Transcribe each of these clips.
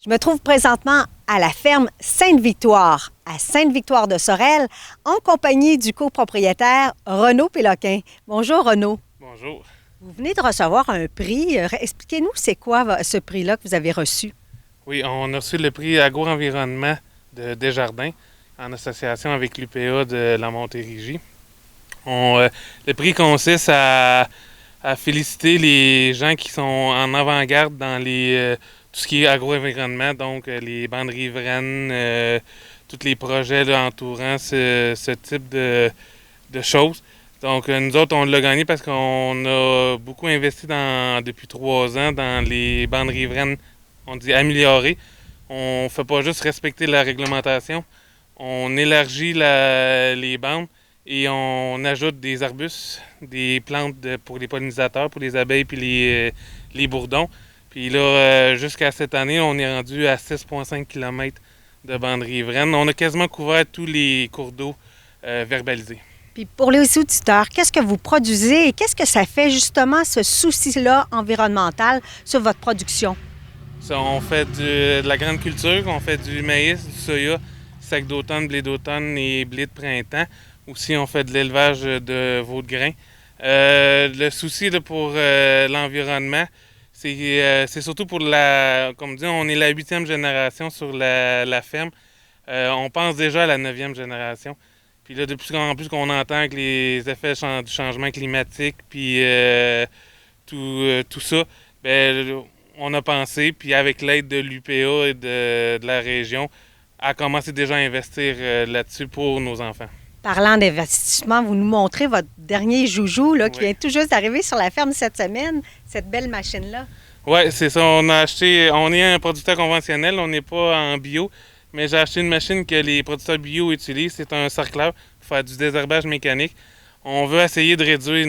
Je me trouve présentement à la ferme Sainte-Victoire, à Sainte-Victoire de Sorel, en compagnie du copropriétaire Renaud Péloquin. Bonjour Renaud. Bonjour. Vous venez de recevoir un prix. Expliquez-nous, c'est quoi ce prix-là que vous avez reçu? Oui, on a reçu le prix Agro-environnement de Desjardins en association avec l'UPA de la Montérégie. Le prix consiste à féliciter les gens qui sont en avant-garde dans tout ce qui est agro-environnement, donc les bandes riveraines, tous les projets là, entourant ce type de choses. Donc, nous autres, on l'a gagné parce qu'on a beaucoup investi depuis 3 ans dans les bandes riveraines, on dit améliorées. On ne fait pas juste respecter la réglementation, on élargit les bandes et on ajoute des arbustes, des plantes pour les pollinisateurs, pour les abeilles puis les bourdons. Puis là, jusqu'à cette année, on est rendu à 6,5 km de bandes riveraines. On a quasiment couvert tous les cours d'eau verbalisés. Puis pour les auditeurs, qu'est-ce que vous produisez et qu'est-ce que ça fait justement ce souci-là environnemental sur votre production? Ça, on fait de la grande culture, on fait du maïs, du soya, sac d'automne, blé d'automne et blé de printemps. Aussi, on fait de l'élevage de veaux de grains. Le souci là, pour l'environnement, c'est surtout pour comme dit, on est la 8e génération sur la ferme. On pense déjà à la 9e génération. Puis là, de plus en plus qu'on entend que les effets du changement climatique, puis tout ça, bien, on a pensé, puis avec l'aide de l'UPA et de la région, à commencer déjà à investir là-dessus pour nos enfants. Parlant d'investissement, vous nous montrez votre dernier joujou là, qui Oui. vient tout juste d'arriver sur la ferme cette semaine, cette belle machine-là. Oui, c'est ça. On est un producteur conventionnel, on n'est pas en bio, mais j'ai acheté une machine que les producteurs bio utilisent. C'est un sarcleur pour faire du désherbage mécanique. On veut essayer de réduire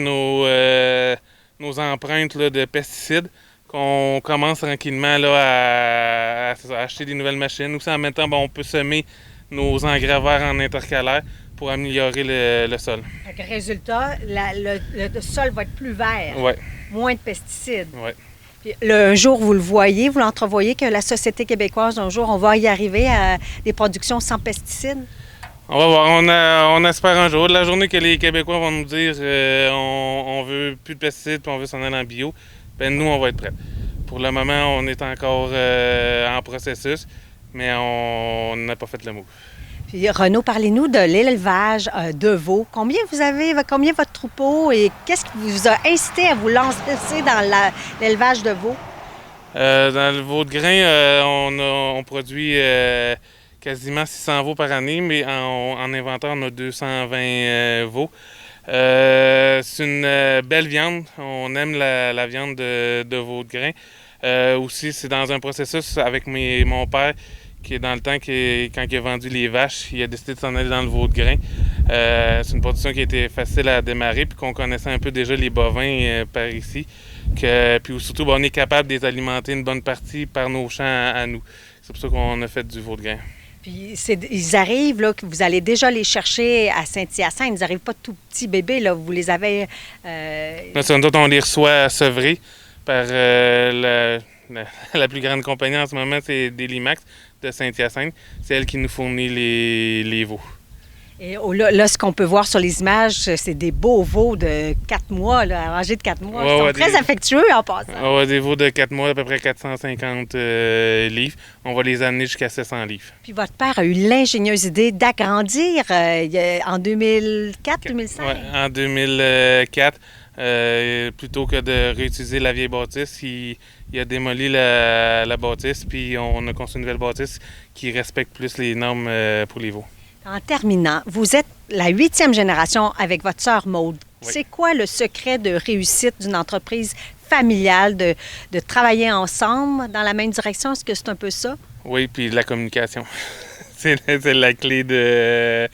nos empreintes là, de pesticides. Qu'on commence tranquillement là, à acheter des nouvelles machines. Aussi, en même temps, on peut semer nos engrais verts en intercalaire pour améliorer le sol. Fait que résultat, le sol va être plus vert, Oui, moins de pesticides. oui. Puis, un jour, vous le voyez, vous l'entrevoyez que la société québécoise, un jour, on va y arriver à des productions sans pesticides? On va voir. On espère un jour. La journée que les Québécois vont nous dire on veut plus de pesticides puis on veut s'en aller en bio, ben nous, on va être prêts. Pour le moment, on est encore en processus, mais on n'a pas fait le move. Puis Renaud, parlez-nous de l'élevage de veaux. Combien votre troupeau et qu'est-ce qui vous a incité à vous lancer dans l'élevage de veaux? Dans le veau de grain, on produit quasiment 600 veaux par année, mais en inventaire, on a 220 veaux. C'est une belle viande. On aime la viande de veau de grain. Aussi, c'est dans un processus avec mon père qui est dans le temps, quand il a vendu les vaches, il a décidé de s'en aller dans le veau de grain. C'est une production qui a été facile à démarrer puis qu'on connaissait un peu déjà les bovins par ici. Puis surtout, on est capable de les alimenter une bonne partie par nos champs à nous. C'est pour ça qu'on a fait du veau de grain. Puis ils arrivent, là, que vous allez déjà les chercher à Saint-Hyacinthe. Ils n'arrivent pas tout petits bébés, là. Vous les avez... Nous autres, on les reçoit à Sevré par la plus grande compagnie en ce moment, c'est Dailymax de Saint-Hyacinthe. C'est elle qui nous fournit les veaux. Et là, ce qu'on peut voir sur les images, c'est des beaux veaux de 4 mois, là, âgés de 4 mois. Ils sont très affectueux en passant. Ouais, des veaux de 4 mois, à peu près 450 livres. On va les amener jusqu'à 700 livres. Puis votre père a eu l'ingénieuse idée d'agrandir en 2004-2005. Oui, en 2004. Plutôt que de réutiliser la vieille bâtisse, il a démoli la bâtisse, puis on a construit une nouvelle bâtisse qui respecte plus les normes pour les veaux. En terminant, vous êtes la 8e génération avec votre sœur Maude. Oui. C'est quoi le secret de réussite d'une entreprise familiale, de travailler ensemble dans la même direction? Est-ce que c'est un peu ça? Oui, puis la communication. C'est la clé de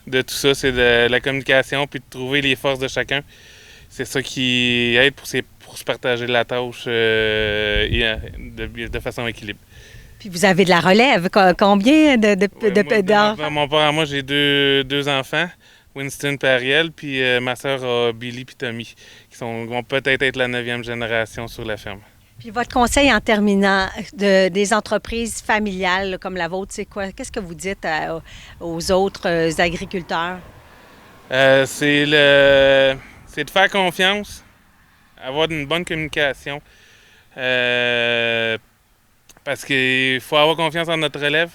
tout ça, c'est de la communication, puis de trouver les forces de chacun. C'est ça qui aide pour se partager la tâche de façon équilibrée. Puis vous avez de la relève. Combien d'enfants? Mon père et moi, j'ai deux enfants, Winston et Ariel, puis ma sœur a Billy et Tommy, qui vont peut-être être la 9e génération sur la ferme. Puis votre conseil en terminant des entreprises familiales là, comme la vôtre, c'est quoi? Qu'est-ce que vous dites aux autres agriculteurs? C'est de faire confiance, avoir une bonne communication. Parce qu'il faut avoir confiance en notre relève.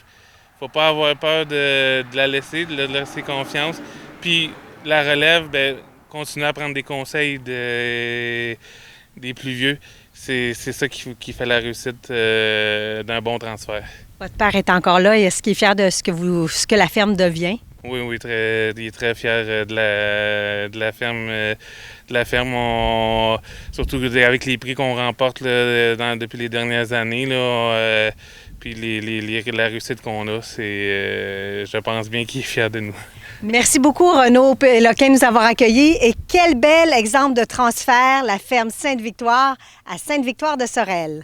Faut pas avoir peur de la laisser, de laisser confiance. Puis la relève, ben, continuer à prendre des conseils des plus vieux. C'est ça qui fait la réussite d'un bon transfert. Votre père est encore là et est-ce qu'il est fier de ce que la ferme devient? Oui, oui, il est très fier de la ferme. Surtout avec les prix qu'on remporte là, depuis les dernières années. Là, puis la réussite qu'on a, je pense bien qu'il est fier de nous. Merci beaucoup, Renaud Péloquin, de nous avoir accueillis. Et quel bel exemple de transfert, la ferme Sainte-Victoire à Sainte-Victoire de Sorel.